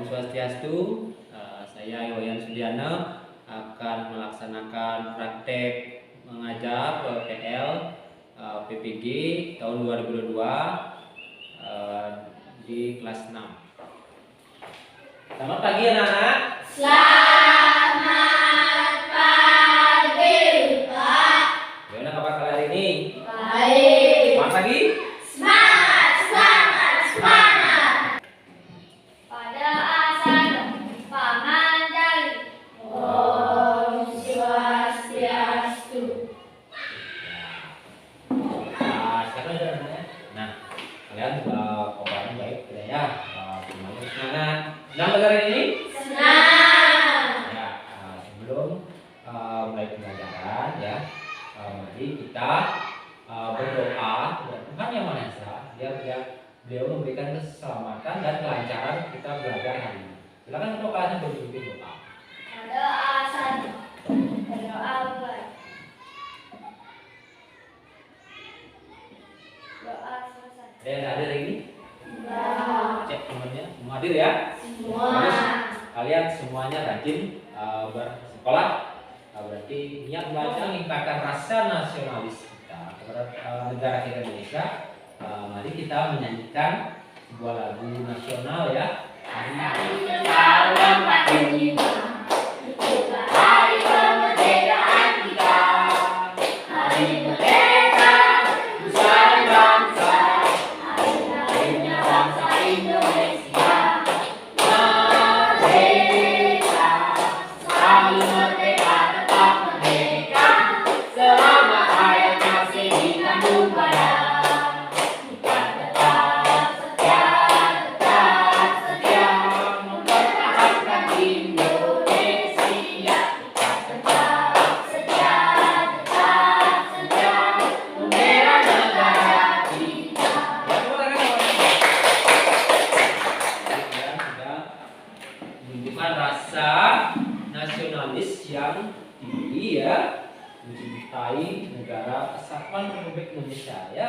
Om Swastiastu. Saya Iwayan Suliana akan melaksanakan praktek mengajar PPL PPG tahun 2022 di kelas 6. Selamat pagi anak-anak. Selamat pagi, Pak. Gimana kabar kalian hari ini? Baik. Selamat pagi. Semangat, semangat, semangat. Pada asal Pangandaran. Om Swastiastu. Sekarang sudah namanya. Nah, kalian kabarnya baik tidak ya? Semuanya semangat. Senang belajar hari ini? Senang. Ya, sebelum mulai pembelajaran ya, mari kita berdoa kepada Tuhan Yang Maha Esa biar beliau memberikan keselamatan dan kelancaran kita belajar hari ini. Silakan untuk kalian berpimpin doa. Pada asal berdoa baik. Doa selesai. Ada yang hadir hari ini? Sudah. Cek temannya, semua hadir ya? Semua. Bagus. Kalian semuanya rajin bersekolah. Berarti niat belajar meningkatkan rasa nasionalis kita kepada negara kita Indonesia. Mari kita menyanyikan sebuah lagu nasional ya. Salam Pancasila. Hari kemerdekaan kita. Hari merdeka, nusa dan bangsa. Hari lahirnya bangsa Indonesia. Merdeka, selalu merdeka, tetap merdeka. Selama hayat masih dikandung badan. Kita tetap setia mempertahankan Indonesia. Kita tetap setia membela negara kita. Kalian sudah menunjukkan rasa nasionalis yang tinggi ya, mencintai negara kesatuan Republik Indonesia ya.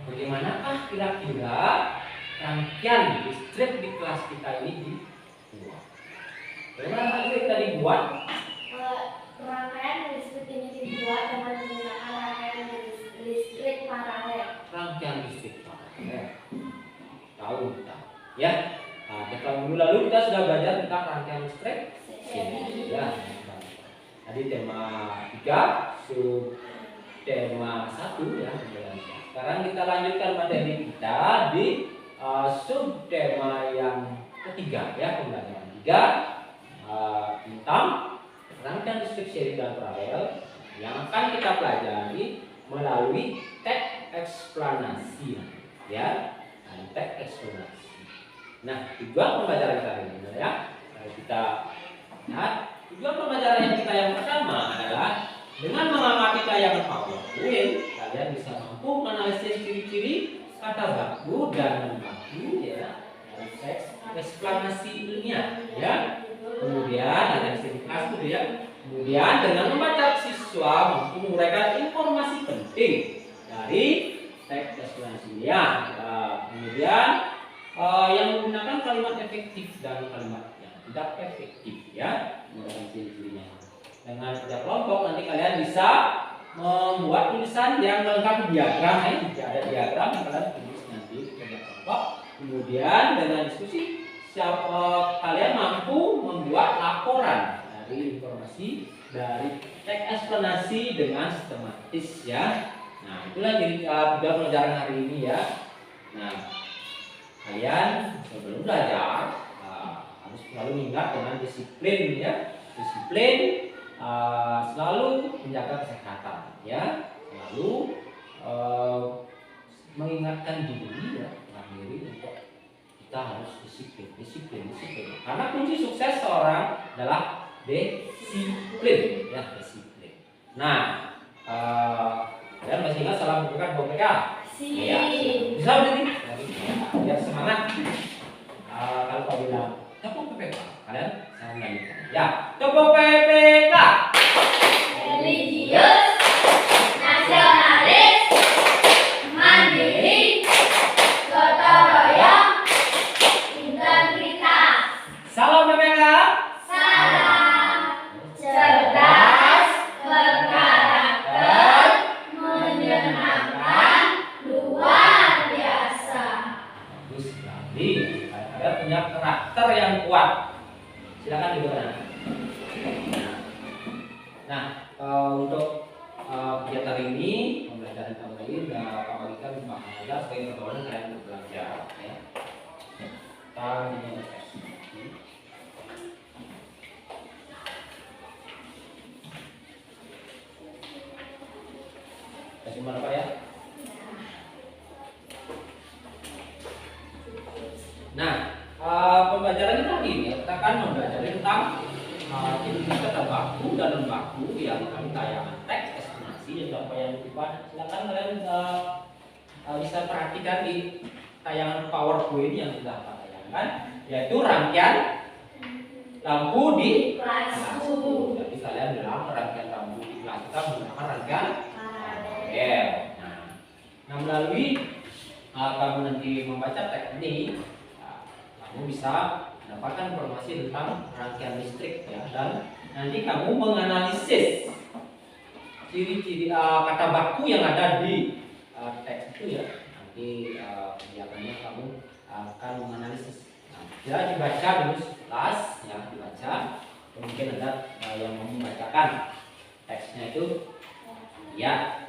Bagaimanakah kira-kira rangkaian listrik di kelas kita ini dibuat? Bagaimana listrik kita dibuat? Rangkaian listrik ini dibuat dengan menggunakan rangkaian listrik paralel. Rangkaian listrik paralel. Tahu kita ya. Kita minggu lalu kita sudah belajar tentang rangkaian listrik. Ya. Tadi tema 3, sub tema 1 ya. Sekarang kita lanjutkan materi kita di sub tema yang ketiga ya, pembelajaran 3 tentang rangkaian listrik seri dan paralel yang akan kita pelajari melalui teks eksplanasi ya. Teks eksplanasi. Nah, tujuan pembelajaran kita hari ini ya, kita lihat tujuan pembelajaran kita yang pertama adalah dengan mengamati tayangan PowerPoint, kalian bisa mampu menganalisis ciri-ciri kata baku dan membantu ya teks eksplanasi ilmiah ya. Kemudian ada di kelas itu ya. Kemudian dengan membaca siswa mampu menguraikan informasi penting dari teks eksplanasi ilmiah. Kemudian yang menggunakan kalimat efektif dan kalimat yang tidak efektif ya, menggunakan ciri-cirinya. Dengan kerja kelompok nanti kalian bisa membuat tulisan yang melengkapi diagram ya. Jika ada diagram kalian tulis nanti kerja kelompok. Kemudian dengan diskusi kalian mampu membuat laporan dari informasi dari teks eksplanasi dengan sistematis ya. Nah, itulah jadi tujuan pelajaran hari ini ya. Nah, kalian sebelum belajar harus selalu ingat dengan disiplin ya. Disiplin selalu menjaga kesehatan ya. Selalu mengingatkan diri ya, untuk kita harus disiplin. Karena kunci sukses seorang adalah disiplin ya, disiplin. Nah, kalian masih ingat salam berkat BPK? Ya, bisa udah nih. Biar semangat. Kalau kau bilang tepuk PPK, kalian salam lanjutkan. Ya, tepuk PPK. Religius, nasionalis, mandiri, gotong royong, integritas. menyenangkan, luar biasa. Bagus sekali. Ada punya karakter yang kuat. Silakan dibaca. Nah, untuk kegiatan ini pembelajaran kembali Pak bagikan aja sebagai pergaulan kalian untuk belajar. Ya. Kita ini cuma apa ya? Nah, pembelajaran kita ini kita akan mempelajari tentang jenis kata baku dan non baku yang kami tayangan teks estimasi dan apa yang dibuat. Silakan kalian bisa perhatikan di tayangan PowerPoint yang sudah kita tayangkan, yaitu rangkaian lampu di kelasku. Jadi kalian bilang rangkaian lampu di kelas kita menggunakan rangkaian paralel. Nah, melalui kamu nanti membaca teks ini, kamu bisa mendapatkan informasi tentang rangkaian listrik ya, dan nanti kamu menganalisis ciri-ciri kata baku yang ada di teks itu ya. Nanti kegiatannya kamu akan menganalisis. Nah, ya dibaca dulu sekilas ya, dibaca. Mungkin ada yang mau membacakan teksnya itu ya.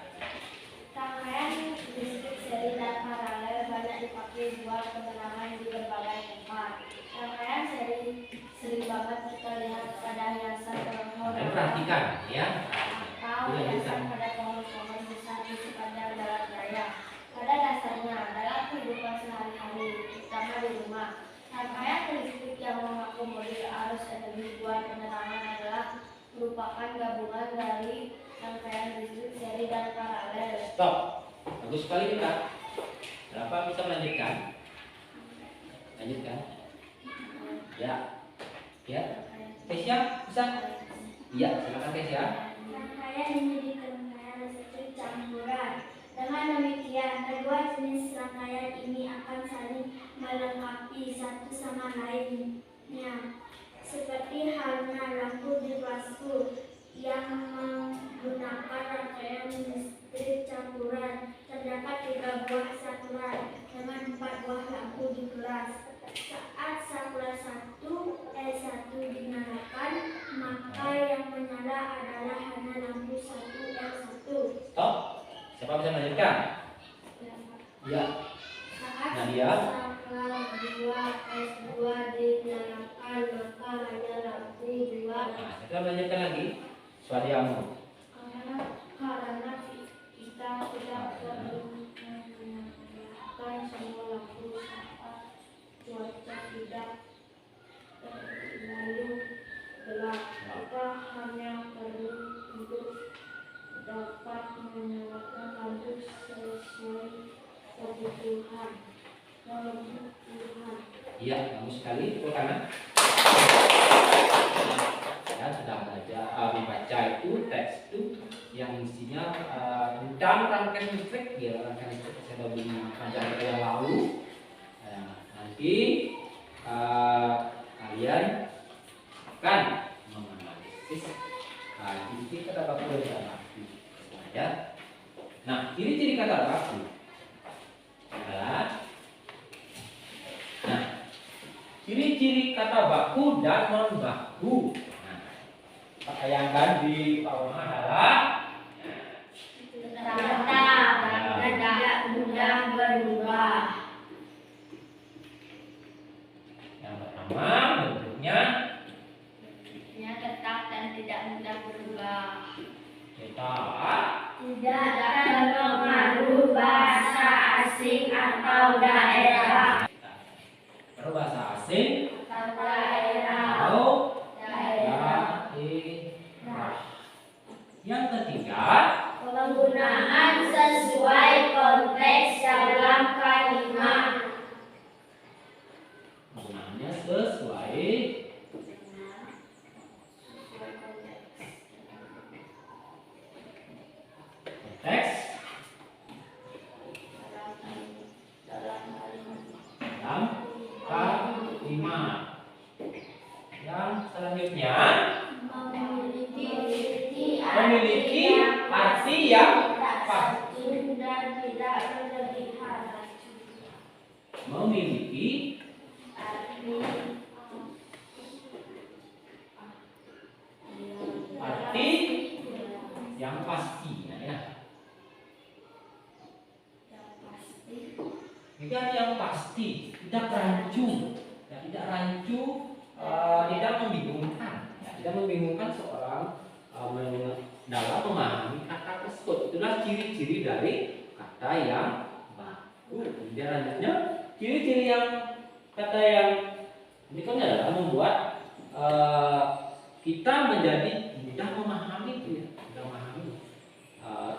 Rangkaian listrik seri dan paralel banyak dipakai buat penerangan di berbagai tempat. Rangkaian sering banget kita lihat pada hiasan pohon. Perhatikan ya. Atau hiasan pada pohon-pohon besar di sepanjang jalan raya. Pada dasarnya dalam kehidupan sehari-hari, terutama di rumah, rangkaian listrik yang mengakomodir arus energi buat penerangan adalah merupakan gabungan dari rangkaian listrik seri dan paralel. Stop. Bagus sekali kita. Berapa bisa melanjutkan? Lanjutkan. Ya. Ya. Kesia bisa? Iya, silakan Kesia. Rangkaian ini rangkaian listrik campuran. Dengan demikian, kedua jenis rangkaian ini akan saling melengkapi satu sama lainnya. Seperti halnya lampu di kelasku yang menggunakan rangkaian listrik campuran, terdapat 3 buah sakuran dengan 4 buah lampu di kelas. Saat sakuran 1 dinyalakan, maka yang menyala adalah hanya lampu 1 Stop. Siapa bisa melanjutkan? Ya. Saat Nadia. sakuran 2 dinyalakan, maka hanya lampu 2. Nah, kita melanjutkan lagi. Swadiamu. Karena kita tidak perlu menyalakan semua lampu saat cuaca tidak terlalu gelap. Kita hanya perlu untuk dapat menyalakan lampu sesuai kebutuhan. Iya, bagus sekali. Tepuk tangan. Ya, sudah belajar membaca itu teks itu yang isinya tentang rangkaian listrik ya, rangkaian listrik saya sudah beri pelajaran yang lalu. Nah, nanti kalian akan menganalisis ciri-ciri kata baku dan kata baku ya. Nah, ciri-ciri kata baku adalah ciri-ciri kata baku dan non baku. Bayangkan di bawah adalah kata tidak mudah berubah. Yang pertama bentuknya Tetap dan tidak mudah berubah. kita Tidak terpengaruh bahasa asing atau daerah. berbahasa asing Atau daerah. atau daerah. Yang ketiga Penggunaan sesuai konteks dalam kalimat. penggunaannya sesuai konteks dalam kalimat. Yang selanjutnya memiliki arti yang pasti. dan tidak berlebihan. Memiliki arti yang pasti ya. Jika yang pasti, tidak rancu, ya, tidak rancu, tidak membingungkan, ya, tidak membingungkan seorang dalam memahami kata tersebut. Itulah ciri-ciri dari kata yang baku. Kemudian lanjutnya, ciri-ciri yang kata yang berikutnya adalah membuat kita menjadi mudah memahami itu, ya, mudah memahami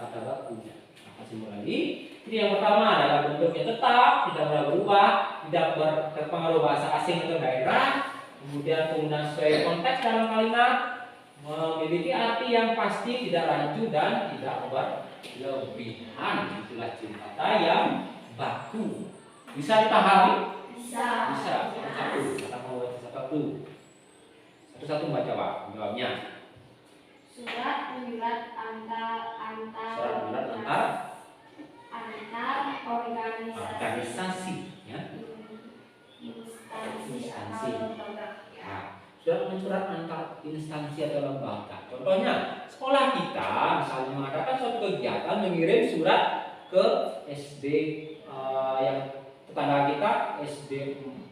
kata bakunya. Apa sih lagi? Jadi yang pertama adalah bentuknya tetap, tidak pernah berubah, tidak berpengaruh bahasa asing atau daerah. Kemudian penggunaan sesuai konteks dalam kalimat, memiliki arti yang pasti, tidak rancu dan tidak berlebihan. Itulah ciri kata yang baku. Bisa dipahami? Bisa. Bisa. Satu-satu. Kata mau satu-satu. Satu-satu baca Pak. Jawabnya. Surat menyurat antar organisasi, ya. Instansi atau lembaga. Ya. Surat mensurat antar instansi atau lembaga. Contohnya, sekolah kita misalnya mengadakan suatu kegiatan mengirim surat ke SD yang tetangga kita, SD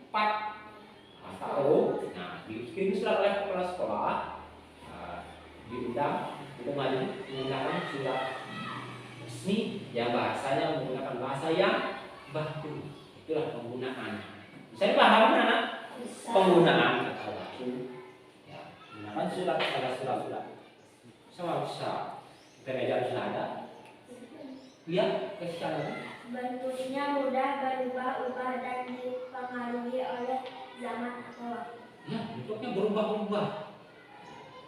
4 atau dikirim surat oleh kepala sekolah, diundang untuk menggunakan surat resmi yang bahasanya menggunakan bahasa yang baku. Itulah penggunaan. Bisa dipahami anak? Penggunaan kata baku. Ya, menggunakan surat pada surat-surat. Bisa. Pekerjaan sudah ada. Ya, kesalahan. Bentuknya mudah berubah-ubah dan dipengaruhi oleh zaman atau waktu. Ya, bentuknya berubah-ubah.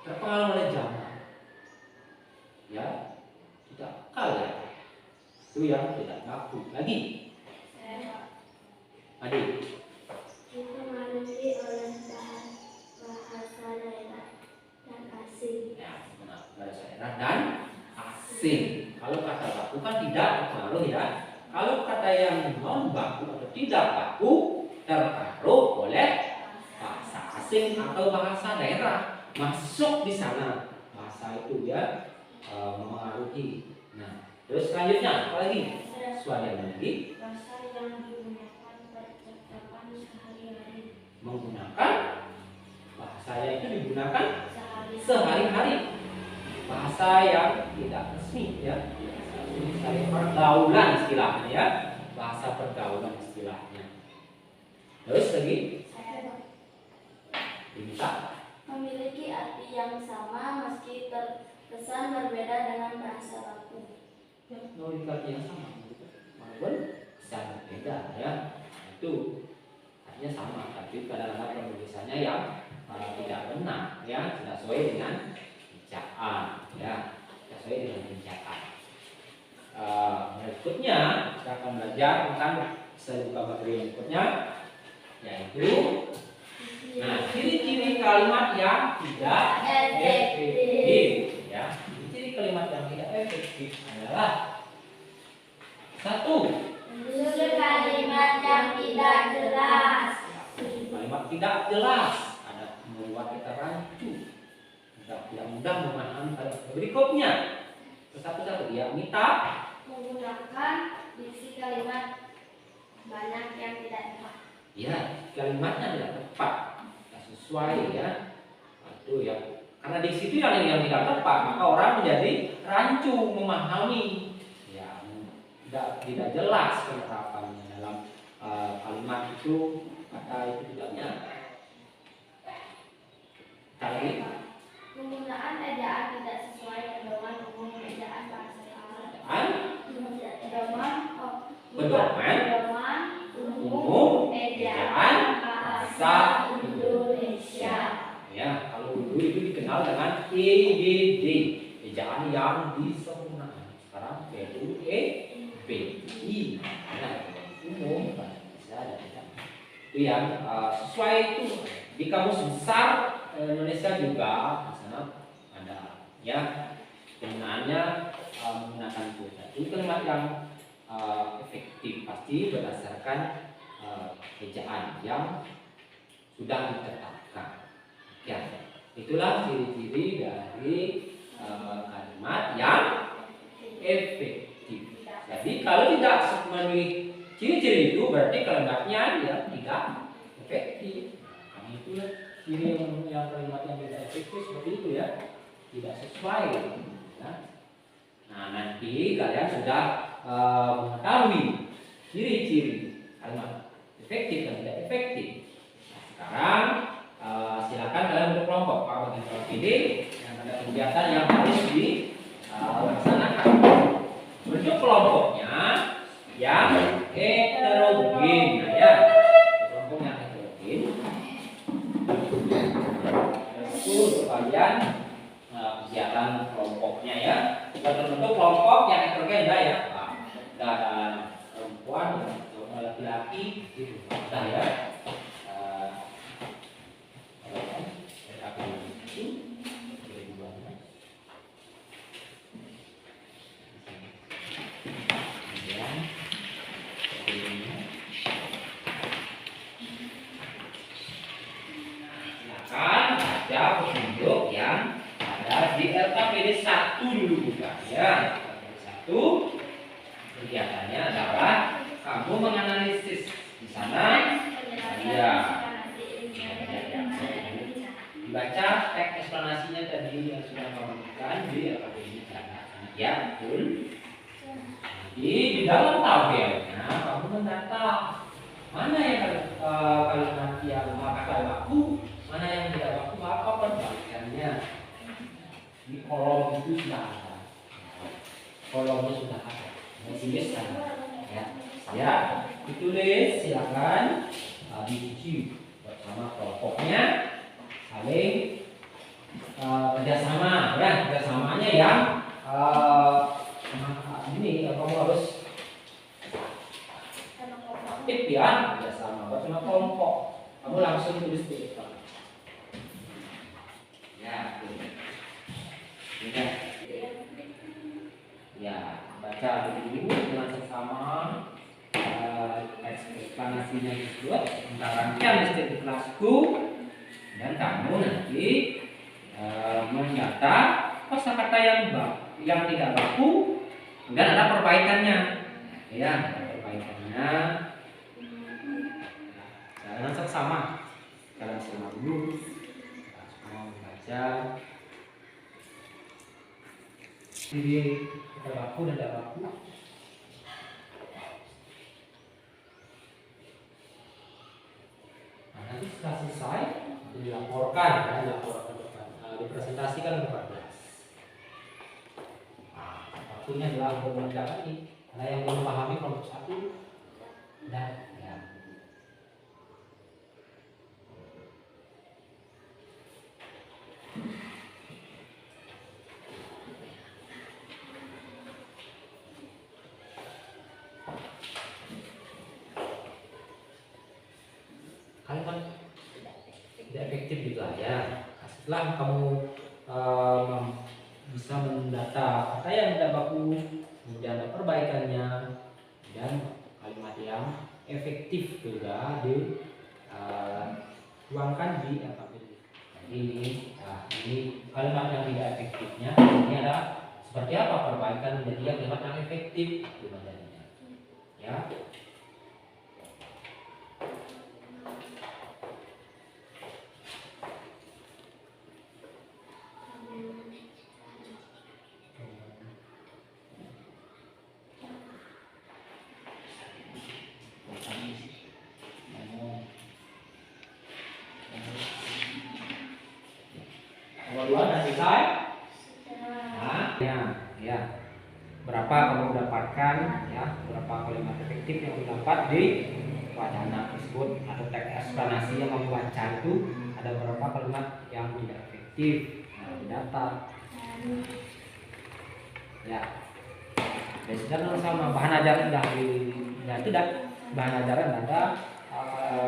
Terpengaruh oleh zaman. Ya, tidak kaya. Itu yang tidak baku. Lagi. Adik. Dipengaruhi oleh bahasa daerah dan asing. Ya, bahasa daerah dan asing. Kalau kata baku kan tidak terpengaruh ya. Kalau kata yang non baku atau tidak baku terpengaruh oleh bahasa asing atau bahasa daerah, masuk di sana bahasa itu ya, mempengaruhi. Nah, terus selanjutnya apa lagi? Suara lagi. Bahasa yang digunakan percakapan sehari-hari. Menggunakan bahasa yang itu digunakan sehari-hari. Bahasa yang tidak resmi ya. Misalnya pergaulan istilahnya ya, bahasa pergaulan istilahnya. Terus lagi, bisa memiliki arti yang sama meski terkesan berbeda dengan bahasa baku. memiliki arti yang sama, walaupun kesan berbeda ya. Itu artinya sama, tapi kadang-kadang penulisannya yang tidak benar ya, tidak sesuai dengan ejaan ya, tidak sesuai dengan ejaan. Berikutnya kita akan belajar tentang sebuah materi berikutnya, yaitu ciri-ciri kalimat yang tidak efektif ya. Ciri kalimat yang tidak efektif adalah satu, kalimat yang tidak jelas. kalimat tidak jelas, ada membuat kita rancu, tidak mudah memahami kalimat berikutnya. Satu-satu ya, minta Menggunakan diksi kalimat banyak yang tidak tepat. ya, kalimatnya tidak tepat, tidak sesuai ya. Itu ya, karena di situ yang tidak tepat, maka orang menjadi rancu memahami ya, tidak jelas penerapannya dalam kalimat itu, kata itu tidak nyata. Tadi Penggunaan ejaan tidak sesuai pedoman umum ejaan bahasa pedoman umum ejaan bahasa Indonesia. Ya, kalau dulu itu dikenal dengan EYD, ejaan yang disempurnakan. Sekarang PUEBI. Nah, umum bisa ada tidak. Itu yang sesuai itu di kamus besar Indonesia juga di sana ada ya, penggunaannya menggunakan itu. Itu kalimat yang efektif pasti berdasarkan ejaan yang sudah ditetapkan. Ya, itulah ciri-ciri dari kalimat yang efektif. Jadi kalau tidak memenuhi ciri-ciri itu berarti kalimatnya ya tidak efektif. Nah, itulah ciri yang kalimat yang tidak efektif seperti itu ya, tidak sesuai. Ya. Nah, nanti kalian sudah mengetahui ciri-ciri kalimat efektif dan tidak efektif. Nah, sekarang silakan kalian bentuk kelompok. Bagian kelompok ini yang ada kegiatan yang harus dilaksanakan. Bentuk kelompoknya yang heterogen. Nah, ya, kelompok yang heterogen. Itu bagian kegiatan kelompoknya ya. Bentuk kelompok yang heterogen ya. Ada perempuan, laki-laki, gitu. Nah, ya. Baca petunjuk yang ada di LKPD 1 dulu bukan ya. LKPD 1 kegiatannya adalah kamu menganalisis di sana ya. Dibaca teks eksplanasinya tadi yang sudah kamu berikan di LKPD sana. Ya, betul. Di dalam tabelnya kamu mendata mana yang kalimat yang kata baku, mana yang tidak baku, apa perbaikannya. Di kolom itu sudah ada, kolomnya sudah ada, ditulis ya. Ya, ditulis, silakan dicuci bersama kelompoknya, saling kerjasama ya, kerjasamanya yang ini kamu harus aktif ya, kerjasama bersama kelompok. Kamu langsung tulis di depan. Ya, ya, ya, baca dulu dengan seksama eksplanasinya tersebut, mentarangkan mesti di kelasku, dan kamu nanti mendata kosakata yang tidak baku, dan ada perbaikannya. Ya, ada perbaikannya. Jangan seksama, kalian semua dulu. Semua membaca. Jadi kita baku dan tidak baku. Nah, nanti setelah selesai dilaporkan, ya, dilaporkan depan, dipresentasikan kepada kelas. Nah, waktunya adalah untuk mengerjakan ini. Karena yang belum memahami kelompok 1 dan ya. Kalimat tidak efektif gitu aja. Setelah kamu bisa mendata kata yang tidak baku, kemudian ada perbaikannya, dan kalimat yang efektif juga dituangkan di LKPD. Jadi ini kalimat yang tidak efektifnya, ini ada seperti apa perbaikan menjadi kalimat yang efektif itu menjadinya. Ya. Dua dan selesai. Nah, ya. Berapa kamu dapatkan ya, berapa kalimat efektif yang didapat di wadana tersebut atau teks eksplanasi yang kamu baca itu ada berapa kalimat yang tidak efektif. Nah, didata. Ya. Dan sama bahan ajaran tidak bahan ajaran ada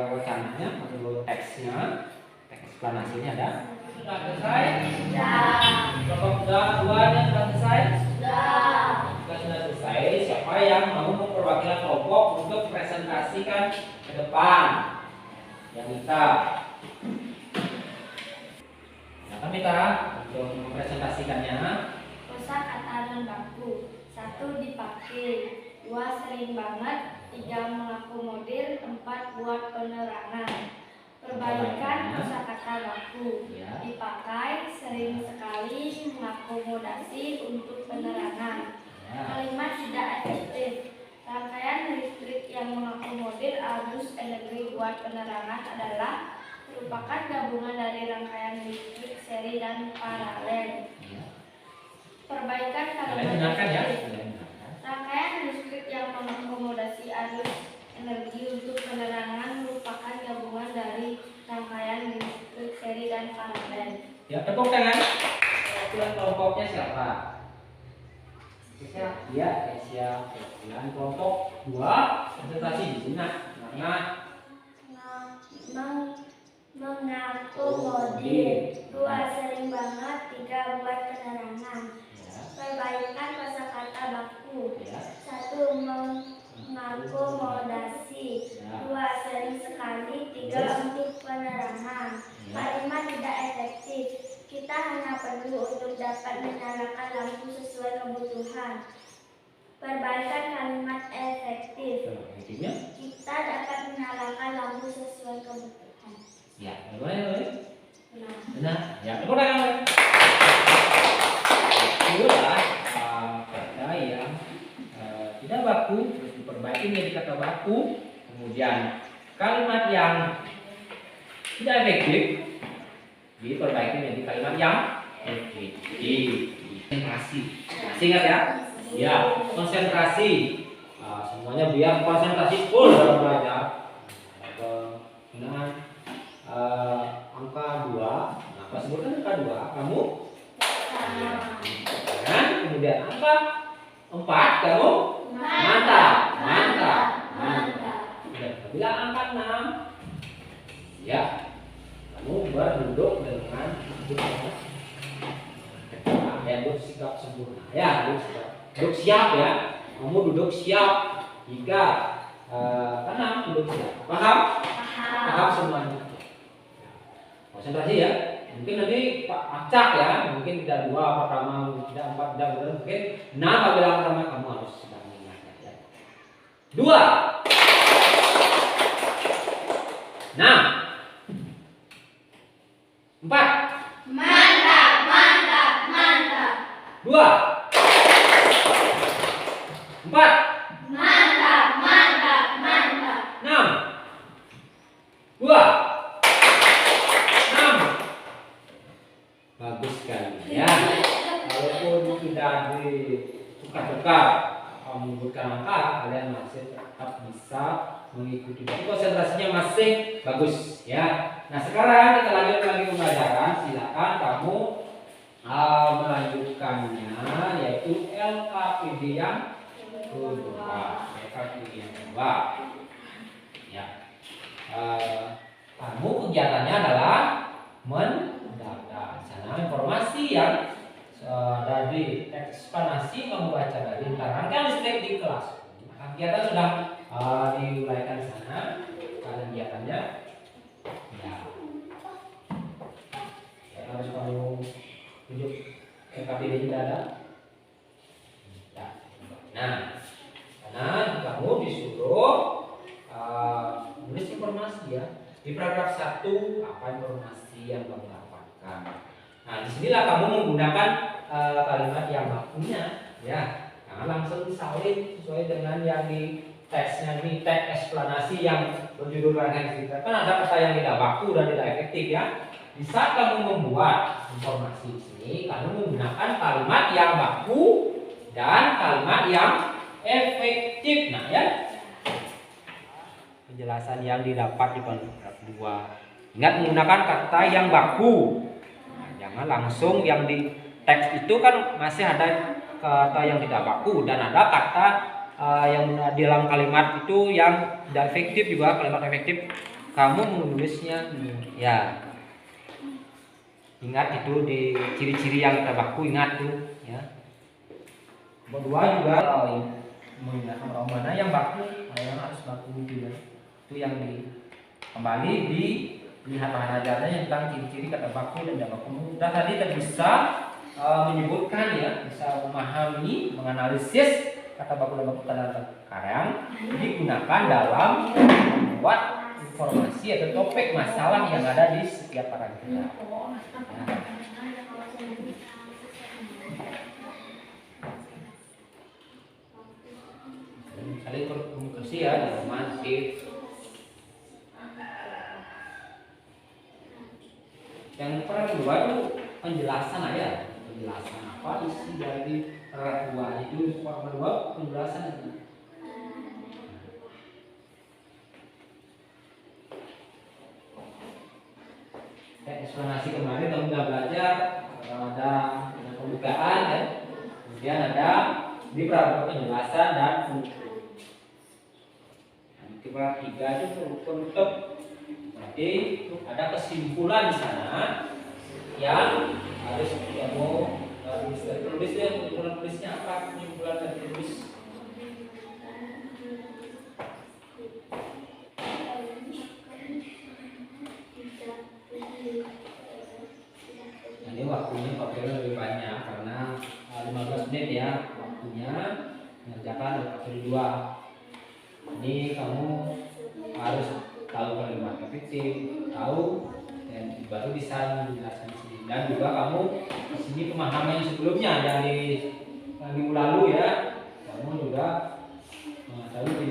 recananya atau teksnya, teks eksplanasinya ada. Sudah selesai? Sudah. Kelompok 2 nya sudah selesai? Sudah. Sudah selesai. Siapa siapa yang mau memperwakilan kelompok untuk presentasikan ke depan? Yang kita. Silakan Mita untuk mempresentasikannya. Kosakata dan baku. 1 dipakai, 2 sering banget, 3 mengakomodir, 4 buat penerangan. Perbaikan kosakata baku. Ya. Dipakai, sering sekali, mengakomodasi untuk penerangan. Ya. Kalimat tidak efektif. Rangkaian listrik yang mengakomodir arus energi buat penerangan adalah merupakan gabungan dari rangkaian listrik seri dan paralel. Ya. Perbaikan Kalian kalimat dengarkan ya. efektif. Kalian dengarkan. Rangkaian listrik yang mengakomodasi arus energi untuk penerangan merupakan gabungan dari rangkaian listrik seri dan paralel. Ya, tepuk tangan. Perwakilan kelompoknya siapa? Siapa? Ya, siapa? Perwakilan kelompok 2 presentasi di sini. Nah, Mengakomodir. 2 sering banget, 3 buat penerangan. ya, Perbaikan kosakata baku. ya, 1 mengakomodasi, ya. 2 sering sekali, 3 untuk penerangan. Kalimat tidak efektif. Kita hanya perlu untuk dapat menyalakan lampu sesuai kebutuhan. Perbaikan kalimat efektif. Efektifnya? Kita dapat menyalakan lampu sesuai kebutuhan. Ya, bagaimana? Nah, Benar. Ya, tepuk tangan. Itulah kata yang tidak baku, terus diperbaiki menjadi kata baku. Kemudian kalimat yang tidak efektif diperbaiki menjadi kalimat yang efektif. Konsentrasi. Masih ingat ya? Ya, konsentrasi. Semuanya biar konsentrasi full dalam belajar. Penggunaan angka 2. Nah, pas sebutkan angka 2, kamu kan? Kemudian angka 4, kamu mantap. Bila angka 6, ya, kamu berduduk dengan bersikap sempurna. Ya, duduk siap ya. Kamu duduk siap. 3, 6 duduk siap. Paham? Paham semuanya. Konsentrasi ya. Mungkin nanti Pak acak ya. Mungkin tidak 2 pertama, tidak 4, tidak mungkin 6 apabila pertama kamu harus sedang mengingatkan ya. 2, 6, 4. mantap. 2, 4, 6, 2, 6. Bagus sekali ya. Walaupun tidak ditukar-tukar menyebutkan angka, kalian masih tetap bisa mengikuti. Konsentrasinya masih bagus ya. Nah, sekarang kita lanjut lagi pembelajaran. Silakan kamu melanjutkannya, yaitu LKPD yang kedua. Ya. Kamu kegiatannya adalah mendata informasi yang dari eksplanasi kamu baca dari rangkaian listrik di kelas. Kegiatan sudah diuraikan di sana. Kalian kegiatannya ya. Harus kamu tunjuk LKPD tidak ada. Nah, karena kamu disuruh menulis informasi ya. Di paragraf 1 apa informasi yang kamu dapatkan. Nah, disinilah kamu menggunakan kalimat yang bakunya ya. Nah, langsung salin sesuai dengan yang di teksnya ini, teks eksplanasi yang berjudul rangkaian cerita. Kan ada kata yang tidak baku dan tidak efektif ya. Di saat kamu membuat informasi di sini, kamu menggunakan kalimat yang baku dan kalimat yang efektif. Nah ya, penjelasan yang didapat di paragraf 2. Ingat menggunakan kata yang baku. Nah, jangan langsung yang di teks itu kan masih ada kata yang tidak baku dan ada kata yang di dalam kalimat itu yang tidak efektif juga. Kalimat efektif kamu menulisnya ya. Ingat itu di ciri-ciri yang tidak baku, ingat tuh ya. Kedua juga menggunakan orang mana yang baku, mana yang harus baku gitu ya. Itu yang kembali dilihat bahan ajarnya tentang ciri-ciri kata baku dan tidak baku. Dan tadi kita bisa menyebutkan ya, bisa memahami, menganalisis kata baku dan baku kata karang digunakan dalam membuat informasi atau topik masalah yang ada di setiap paragraf. Saling berkomunikasi ya, informatif. Yang kedua itu penjelasan aja, penjelasan apa isi dari paragraf 2 itu. Paragraf 2 penjelasan itu. Eksplanasi kemarin kamu sudah belajar, ada pembukaan ya, kemudian ada di paragraf penjelasan dan penutup. Nanti paragraf 3 itu penutup. Berarti ada kesimpulan di sana yang harus kamu tulisnya. Tulisnya apa? Kesimpulan dari tulis. Ini waktunya pakai lebih banyak karena 15 menit ya waktunya mengerjakan pakai 2. Ini kamu harus tahu kalimat efektif, tahu dan baru bisa menjelaskan di sini. Dan juga kamu di sini pemahaman yang sebelumnya dari minggu lalu ya, kamu juga mengetahui di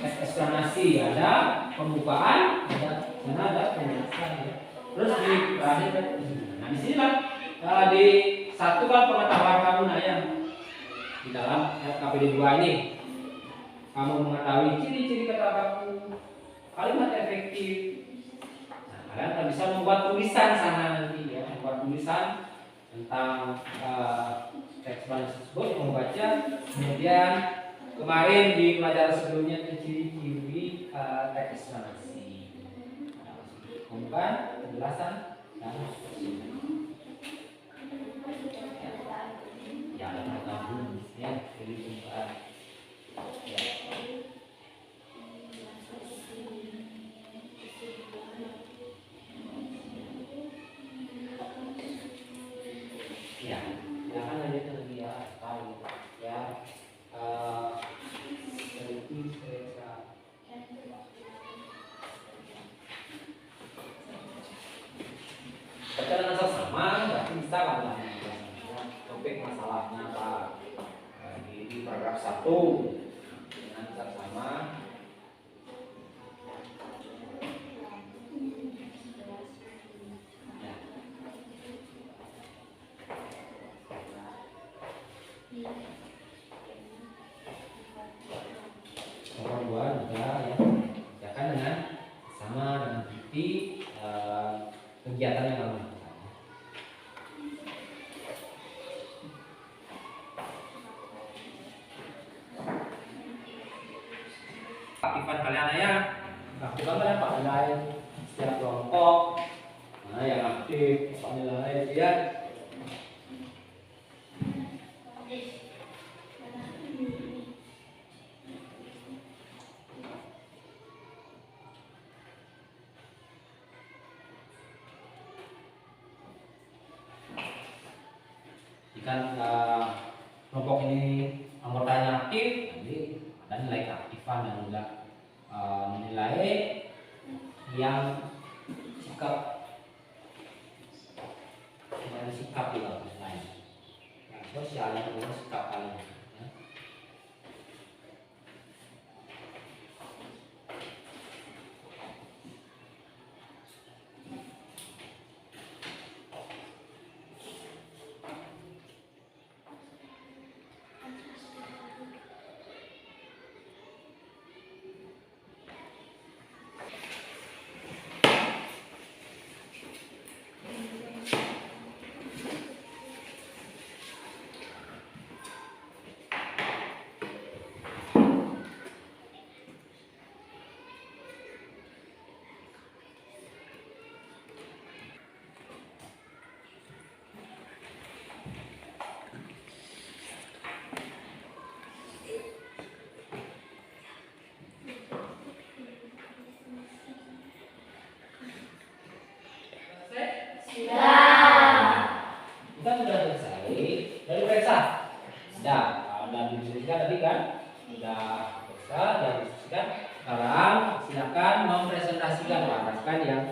eksplanasi ada pembukaan, ada penjelasan ya. Terus di terakhir, nah di sini lah di satu kan pengetahuan kamu ya di dalam KPD 2 ini. Kamu mengetahui ciri-ciri kata baku, kalimat efektif. Nah, kalian akan bisa membuat tulisan sana nanti ya, membuat tulisan tentang teks tersebut, membaca. Kemudian kemarin di pelajaran sebelumnya itu ciri-ciri teks eksplanasi, pembukaan, penjelasan, dan ya, ya, jadi pembukaan. Dengan sama berarti bisa kan topik masalahnya apa di paragraf 1 dengan sama. Nomor 2 juga ya, kerjakan dengan sama dengan bukti kegiatan yang kamu lakukan. Aktifan kalian ya, aktifkan kalian pak nilai setiap kelompok. Nah yang aktif pak nilai dia. Jika kelompok ini anggotanya aktif, jadi ada nilai keaktifan dan juga menilai yang sikap juga lain. Sosial yang punya sikap kalian. Ya. sudah selesai dan diskusikan. Sekarang silakan mempresentasikan rekan yang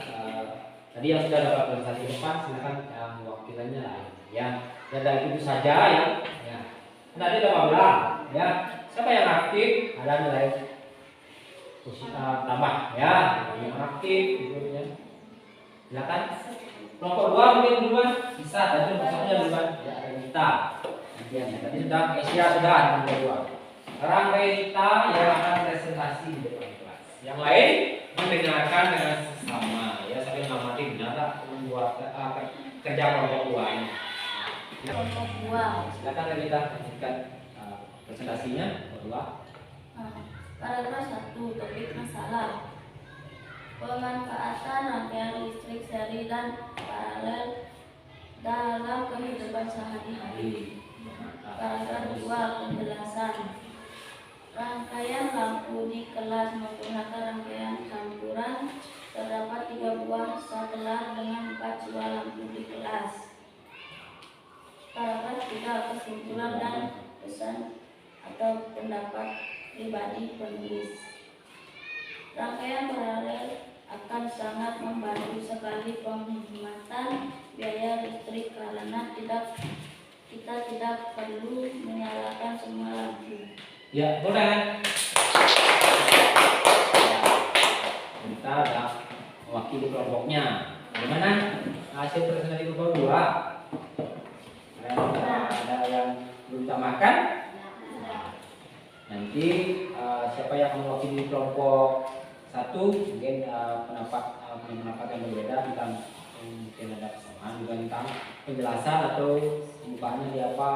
tadi yang sudah dapat presentasi depan, silakan yang wakilannya lain ya. Dan dari itu saja ya. Ya. Nanti ada bilang ya. Siapa yang aktif ada nilai tambah ya. Yang aktif gitu ya. Silakan. Kelompok 2 mungkin duluan bisa tadi maksudnya duluan ya ada kita. Tadi sudah Asia sudah kelompok 2. Sekarang kita yang akan presentasi di depan kelas. Yang lain mendengarkan dengan sesama ya sambil mengamati benar membuat kerja kelompok 2 ini. Kelompok 2. Silakan kita lanjutkan presentasinya kelompok 2. Paragraf 1, topik masalah. Pemanfaatan rangkaian listrik seri dan paralel dalam kehidupan sehari-hari. Paragraf 2, penjelasan. Rangkaian lampu di kelas menggunakan rangkaian campuran. Terdapat 3 buah satelit dengan 4 buah lampu di kelas. Paragraf 3, kesimpulan dan pesan atau pendapat pribadi penulis. Rangkaian paralel akan sangat membantu sekali penghematan biaya listrik karena kita tidak perlu menyalakan semua lampu. Ya, boleh. Kita ada mewakili kelompoknya. Bagaimana hasil presentasi kelompok 2? Ada yang belum tambahkan? Nanti siapa yang mewakili kelompok 1 mungkin pendapat yang berbeda tentang mungkin ada kesamaan juga tentang penjelasan atau pembukaannya di apa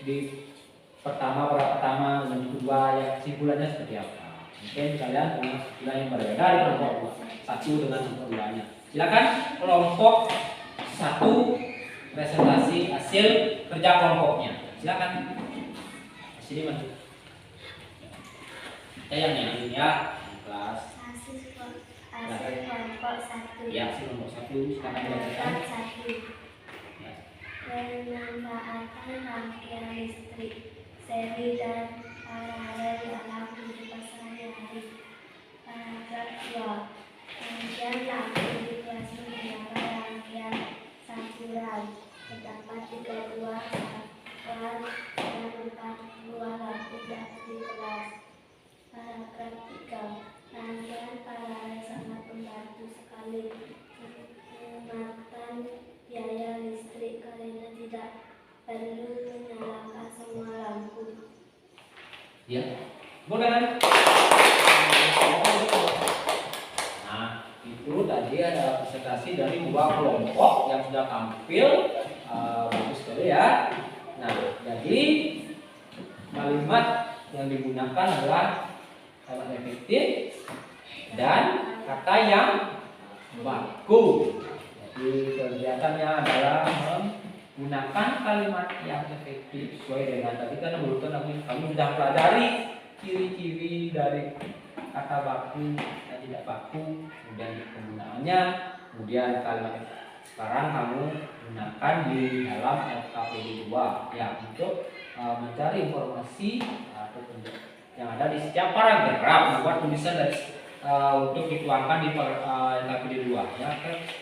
di pertama dan kedua yang kesimpulannya seperti apa. Mungkin kalian punya kesimpulan yang berbeda di kelompok 1 dengan kelompok 2-nya. Silakan kelompok 1 presentasi hasil kerja kelompoknya. Silakan. Sini masuk. Saya yang ini ya. Kelas Hasil kelompok 1. ya, hasil kelompok 1 silakan dibacakan. 1. Pemanfaatan rangkaian listrik seri dan paralel dalam kehidupan sehari-hari. Paragraf 2. Rangkaian lampu di kelas menggunakan rangkaian campuran. Terdapat 3 buah satelit dan 4 buah lampu di kelas. Paragraf 3. Rangkaian paralel sangat membantu sekali menghemat biaya listrik karena tidak perlu menyalakan semua lampu. Ya, boleh kan? Nah, itu tadi ada presentasi dari 2 kelompok yang sudah tampil bagus sekali ya. Nah, jadi kalimat yang digunakan adalah kalimat efektif dan kata yang baku. Jadi kegiatannya adalah menggunakan kalimat yang efektif sesuai dengan tadi kan menurutkan kami sudah pelajari ciri-ciri dari kata baku dan tidak baku, kemudian penggunaannya, kemudian kalimat sekarang kamu gunakan di dalam LKPD 2 ya untuk mencari informasi atau yang ada di setiap paragraf, membuat tulisan dari untuk dituangkan di LKPD 2 ya.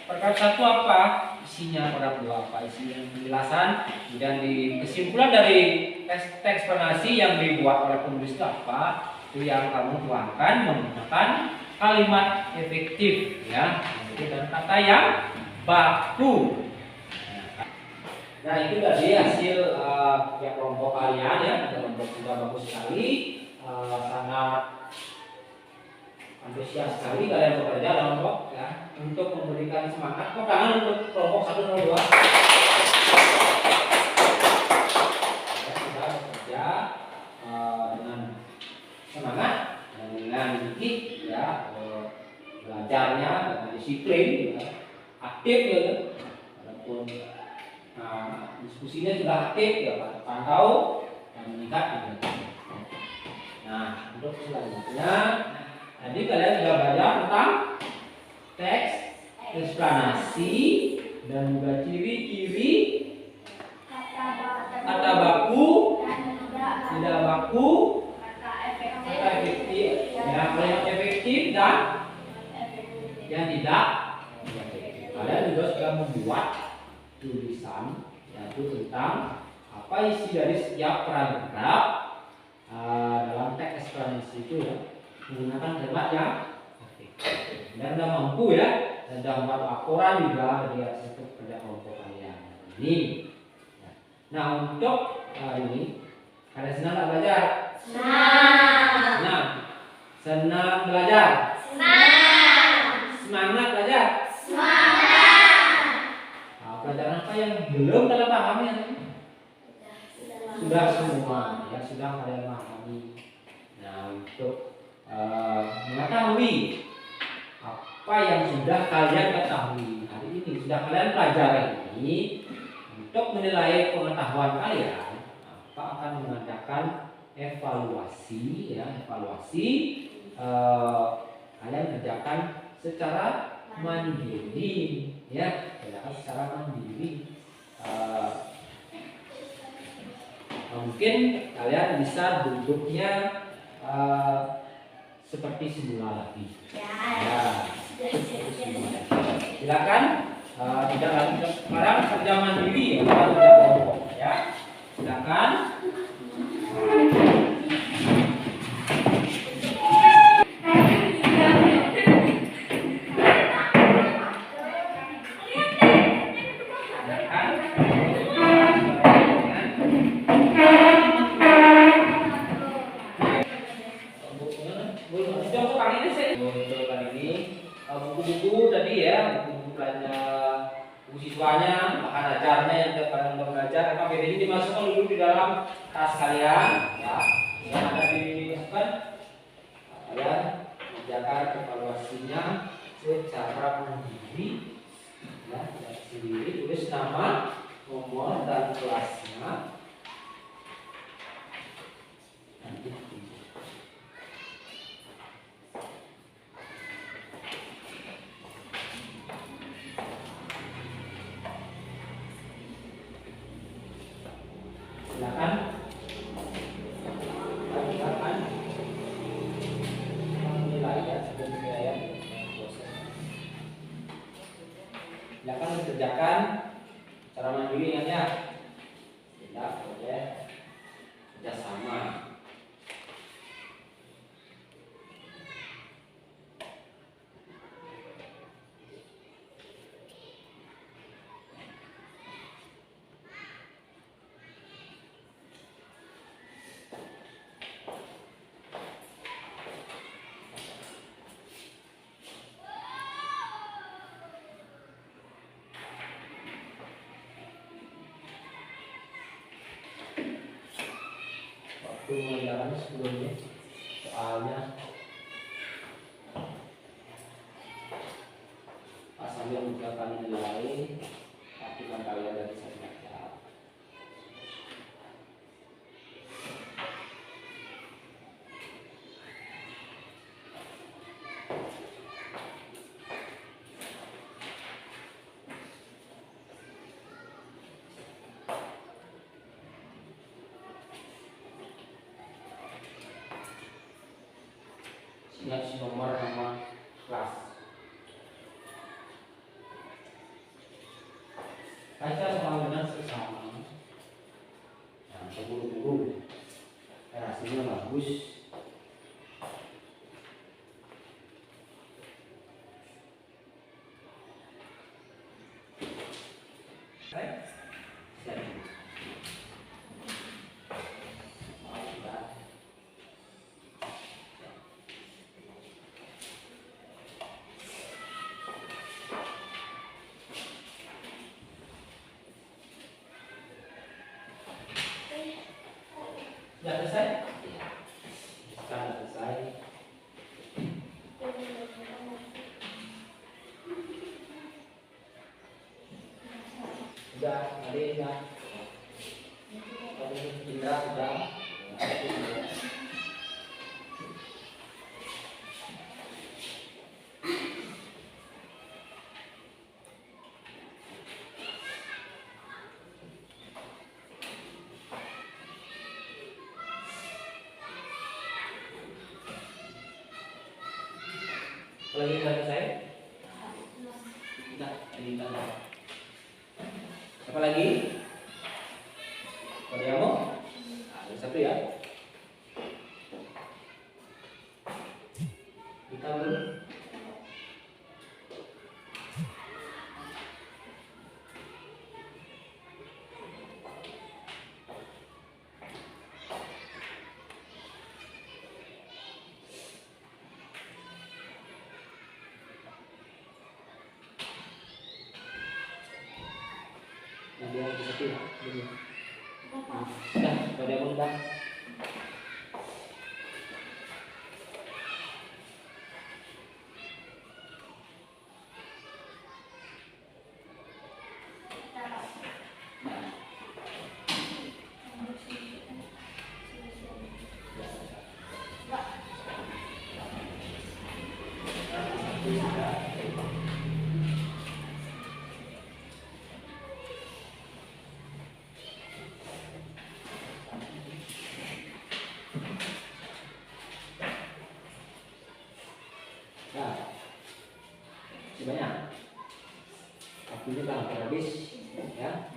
Paragraf 1 apa isinya, paragraf 2 apa isinya, penjelasan, kemudian di kesimpulan dari teks eksplanasi yang dibuat oleh penulis itu apa, itu yang kamu tuangkan menggunakan kalimat efektif ya, dan kata yang baku. Nah, itu tadi hasil ya kelompok kalian ya, kelompok sudah bagus sekali, sangat antusias sekali kalian bekerja dalam kelompok ya, untuk memberikan semangat. Tepuk tangan untuk kelompok 102. Ya, sudah bekerja dengan semangat dan dengan gigih ya, belajarnya dengan disiplin ya, aktif ya, walaupun diskusinya sudah aktif ya, pantau dan meningkat gitu. Nah, untuk selanjutnya tadi kalian sudah belajar tentang teks eksplanasi dan juga ciri-ciri kata baku, tidak baku, dan yang tidak efektif. Kalian juga sudah membuat tulisan yaitu tentang apa isi dari setiap paragraf dalam teks eksplanasi itu ya, menggunakan kalimat yang efektif. Dan sudah mampu ya, dan sudah membuat laporan juga dari untuk kerja kelompok kalian ini. Nah, untuk ini kalian senang tak belajar? Senang. Senang belajar? Semangat belajar? Nah, pelajaran apa yang belum kalian pahami? Sudah semua ya, sudah kalian pahami. Nah, untuk mengetahui apa yang sudah kalian ketahui hari ini, sudah kalian pelajari ini, untuk menilai pengetahuan kalian, Pak akan mengadakan evaluasi ya, kalian kerjakan secara mandiri ya, kerjakan secara mandiri. Mungkin kalian bisa duduknya seperti semula lagi. Ya. Silakan tidak lagi sekarang kerja mandiri ya, kerja kelompok ya. Silakan. Untuk kali ini buku-buku tadi ya, buku siswanya, bahan ajarnya yang kalian sudah belajar, KPD ini dimasukkan dulu di dalam tas kalian ya, yang ada dimasukkan. Kalian mengerjakan evaluasinya secara mandiri ya, sendiri, tulis nama, nomor dan kelasnya. Silakan menilai ya, sebelum penilaian proses. Silakan mengerjakan secara mandiri ya. Tidak boleh kerjasama. Waktu mengerjakan sebelumnya soalnya pas sambil mengerjakan nilai, pastikan kalian dari saya baca. Ingat si nomor sama kelas. Baca soal dengan sesama. Nah, terburu-buru. Hasilnya bagus. Sudah selesai? Sudah selesai. Sudah, tadi sudah. Tadi Indra sudah. Lagi nggak selesai? Udah, ini tanda. Apa lagi? Kamu? Ada satu ya. Kita dulu. Nanti yang satu ya. Sudah, pada kamu sudah. Nah, sebanyak waktunya sudah hampir habis ya.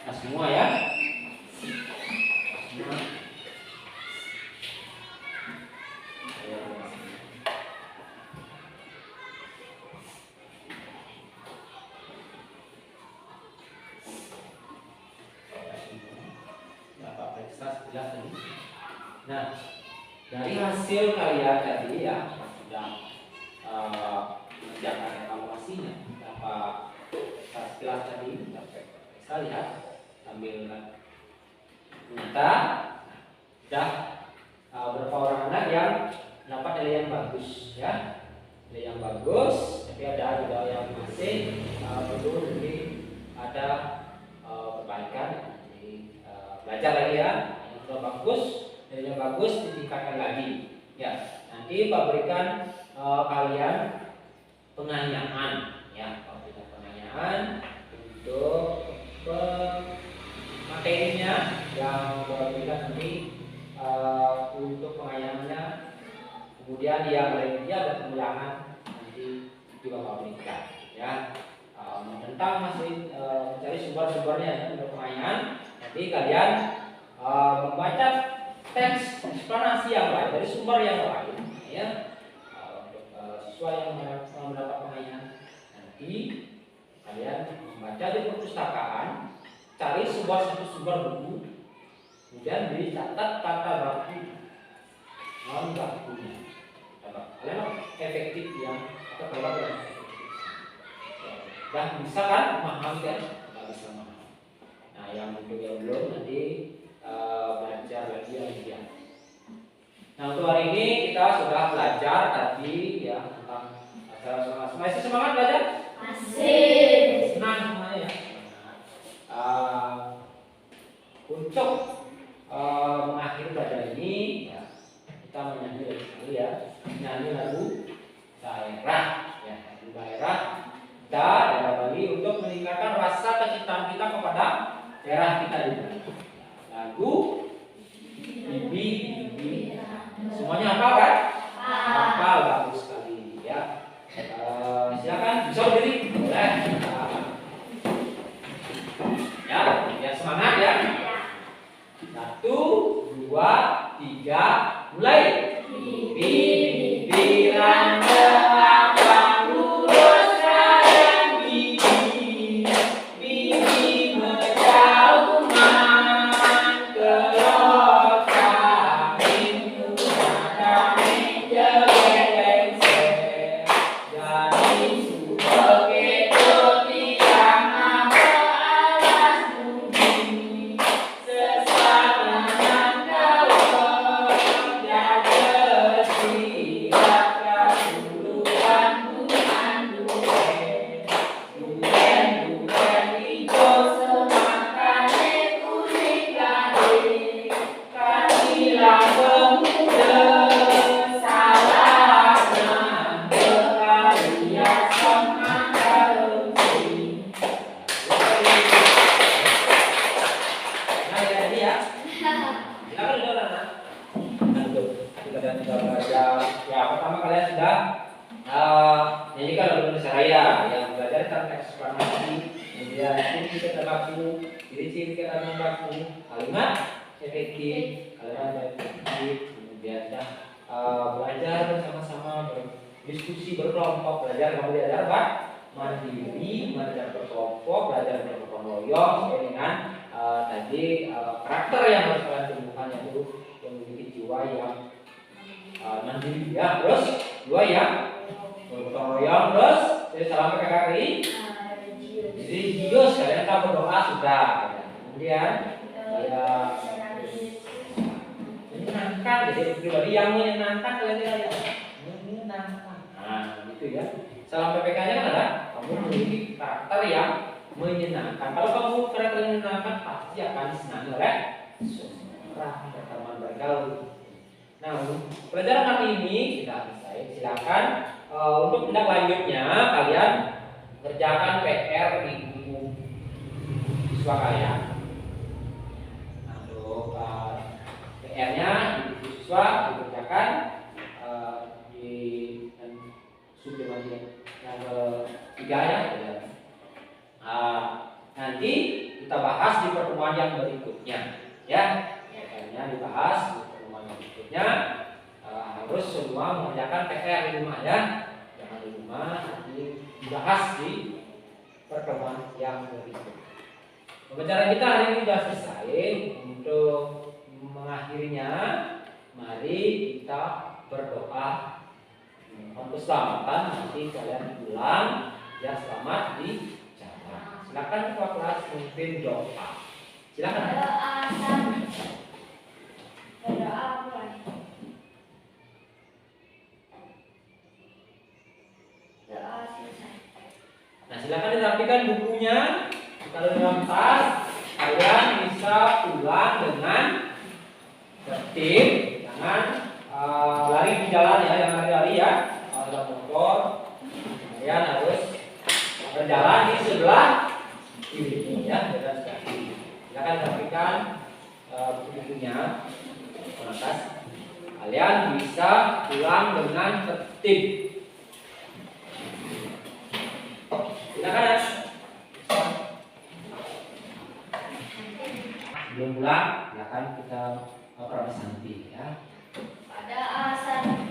Nah, semua ya. Semua. Nah, dari hasil kalian tadi ya sudah mengerjakan evaluasinya, dapat kelas tadi dapat saya lihat sambil ternyata sudah beberapa orang anak yang dapat nilai yang bagus ya, nilai yang bagus, tapi ada juga yang masih perlu jadi ada perbaikan, jadi belajar lagi ya. Yang sudah bagus, nilai yang bagus ditingkatkan lagi ya. Nanti Pak berikan kalian penganyaan ya, berikan penganyaan untuk materinya yang berikan nanti untuk pengayangannya. Kemudian yang lainnya ada pengulangan nanti juga Pak berikan ya. Tentang masih mencari sumber-sumbernya ya, untuk pengayangan. Nanti kalian membaca teks eksplanasi yang lain dari sumber yang lain ya, untuk siswa yang mendapat pengayangan. Nanti kalian membaca di perpustakaan, cari satu sumber buku, kemudian dicatat kata baku non bakunya. Kalian efektif yang atau kalau yang efektif. Dan bisa kan memahami kan? Nggak bisa memahami. Nah, yang untuk yang belum nanti belajar lagi ya. Nah, untuk hari ini kita sudah belajar tadi ya tentang acara semangat. Masih semangat belajar? Masih. Senang semuanya ya. Untuk mengakhiri belajar ini ya, kita menyanyi lagi ya, menyanyi lagu daerah ya, lagu daerah kita bagi untuk meningkatkan rasa kecintaan kita kepada daerah kita juga. Lagu Bibi Bibi, semuanya hafal kan? Hafal, bagus sekali ya. Silakan bisa berdiri, boleh. Ya, biar semangat ya. 1, 2, 3, mulai. Bibi Bibi rantau lurus sayang Bibi, Bibi menjauh kelok kami ada meja lengser, jadi suka ketot tiang apa alas bumi, sesama kau jaga si Silakan dulu anak. Untuk kalian sudah belajar. Ya pertama kalian sudah nyanyikan lagu Indonesia Raya yang belajar tentang teks proklamasi, kemudian fungsi kata baku, ciri-ciri kata baku, kalimat efektif, kalimat efektif, kemudian sudah belajar bersama-sama, berdiskusi berkelompok, belajar kamu belajar apa? Mandiri, belajar berkelompok, belajar bergotong royong sesuai dengan tadi karakter yang harus kalian tumbuhkan, yaitu yang memiliki jiwa yang mandiri ya. Terus dua yang bergotong royong, terus jadi salam PKKI. Jadi Dios kalian tak berdoa sudah. Kemudian menyenangkan, jadi pribadi yang menyenangkan kalian ya. Menyenangkan. Nah, gitu ya. Salam PPK-nya kan ada, kamu memiliki karakter yang menyenangkan. Kalau kamu karakter yang menyenangkan, pasti akan disenangi oleh seorang berteman bergaul. Nah, pelajaran kali ini sudah selesai. Silakan untuk tindak lanjutnya kalian kerjakan PR di buku siswa kalian. Nah, untuk PR-nya di buku siswa dikerjakan di subjek yang ketiga ya. Nanti kita bahas di pertemuan yang berikutnya ya. PR-nya dibahas di pertemuan yang berikutnya. Harus semua mengerjakan PR di rumah ya. Jangan di rumah, nanti dibahas di pertemuan yang berikutnya. Pembelajaran kita hari ini sudah selesai. Untuk mengakhirinya, mari kita berdoa untuk keselamatan. Nanti kalian pulang ya selamat di jalan. Silakan ketua kelas memimpin doa. Silakan. Berdoa mulai. Doa selesai. Nah, silakan dirapikan bukunya. Kalau dalam tas, kalian bisa pulang dengan tertib, jangan lari di jalan ya, jangan lari-lari ya. Kalau ada motor, kalian harus berjalan di sebelah kiri ya, jalan sebelah kiri. Silakan dirapikan bukunya ke atas. Kalian bisa pulang dengan tertib. Silakan ya. Sebelum pulang, silakan kita prasanti ya. Pada asal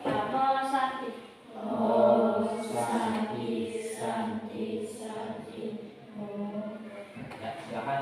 Namo Santi. Om Santi Santi Santi. Ya, silakan.